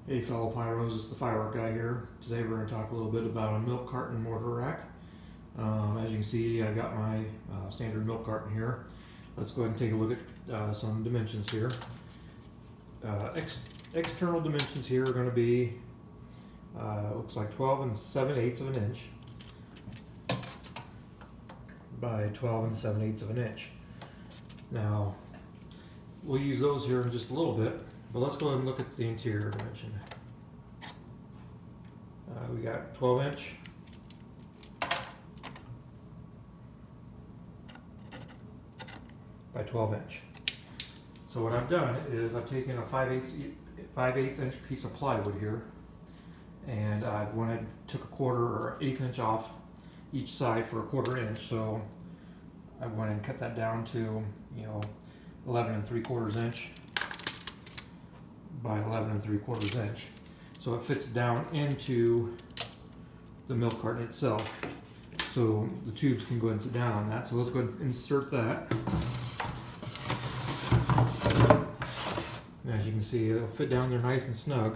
Hey fellow pyros, it's the firework guy here. Today we're going to talk a little bit about a milk carton mortar rack. As you can see, I got my standard milk carton here. Let's go ahead and take a look at some dimensions here. External dimensions here are going to be, looks like 12 7/8 of an inch by 12 7/8 of an inch. Now, we'll use those here in just a little bit. But let's go ahead and look at the interior dimension. We got 12 inch, by 12 inch. So what I've done is I've taken a 5/8 inch piece of plywood here, and I took a 1/4 or 1/8 inch off each side for a 1/4 inch. So I went and cut that down to 11 3/4 inch by 11 3/4 inch, so it fits down into the milk carton itself, so the tubes can go ahead and sit down on that. So let's go ahead and insert that. And as you can see, it'll fit down there nice and snug.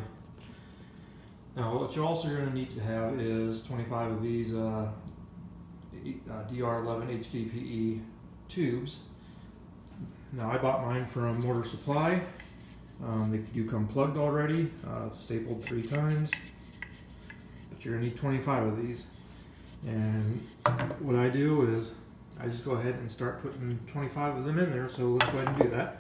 Now what you're also going to need to have is 25 of these DR11 HDPE tubes. Now I bought mine from Mortar Supply. They do come plugged already, stapled 3 times, but you're going to need 25 of these. And what I do is I just go ahead and start putting 25 of them in there, so let's go ahead and do that.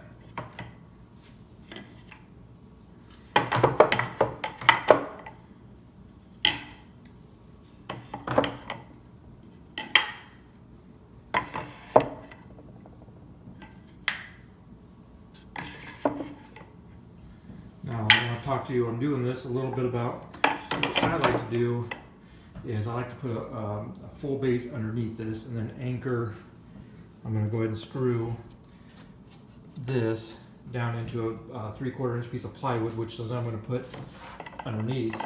Now I want to talk to you, I'm doing this a little bit about what I like to do is I like to put a full base underneath this and then anchor. I'm going to go ahead and screw this down into a 3/4 inch piece of plywood, which is I'm going to put underneath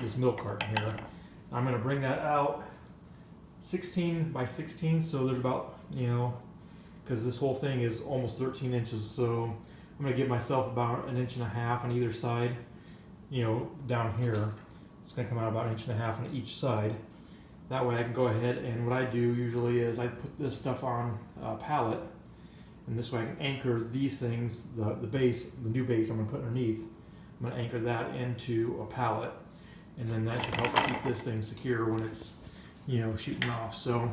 this milk carton here. I'm going to bring that out 16 by 16, so there's about, because this whole thing is almost 13 inches, so I'm going to give myself about 1.5 inches on either side, down here. It's going to come out about 1.5 inches on each side. That way I can go ahead, and what I do usually is I put this stuff on a pallet, and this way I can anchor these things, the base, the new base I'm going to put underneath. I'm going to anchor that into a pallet, and then that should help keep this thing secure when it's, shooting off. So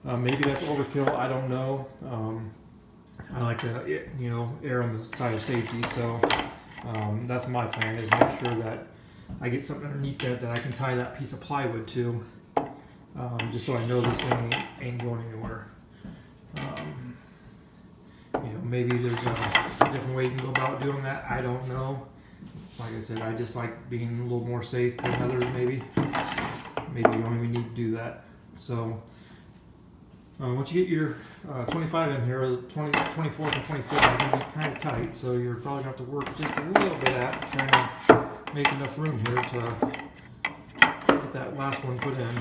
maybe that's overkill, I don't know. I like to, err on the side of safety, so that's my plan, is make sure that I get something underneath that I can tie that piece of plywood to, just so I know this thing ain't going anywhere. Maybe there's a different way you can go about doing that, I don't know. Like I said, I just like being a little more safe than others, maybe. Maybe you don't even need to do that. So once you get your 25 in here, 24 and 24 are going to be kind of tight, so you're probably going to have to work just a little bit at trying to make enough room here to get that last one put in.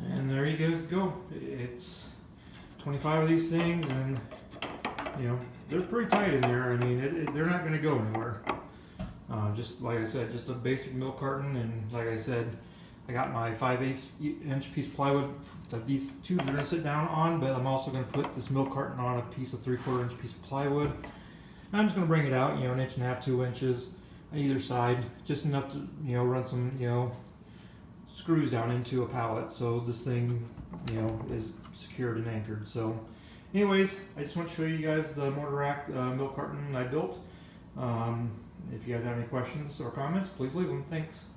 And there you guys go. It's 25 of these things, and they're pretty tight in there. I mean, they're not going to go anywhere. Just like I said, just a basic milk carton, and like I said, I got my 5/8 inch piece of plywood that these tubes are going to sit down on, but I'm also going to put this milk carton on a piece of 3/4 inch piece of plywood. And I'm just going to bring it out, 1.5 inches, 2 inches on either side, just enough to run some screws down into a pallet, so this thing is secured and anchored. So anyways, I just want to show you guys the mortar rack milk carton I built. If you guys have any questions or comments, please leave them. Thanks.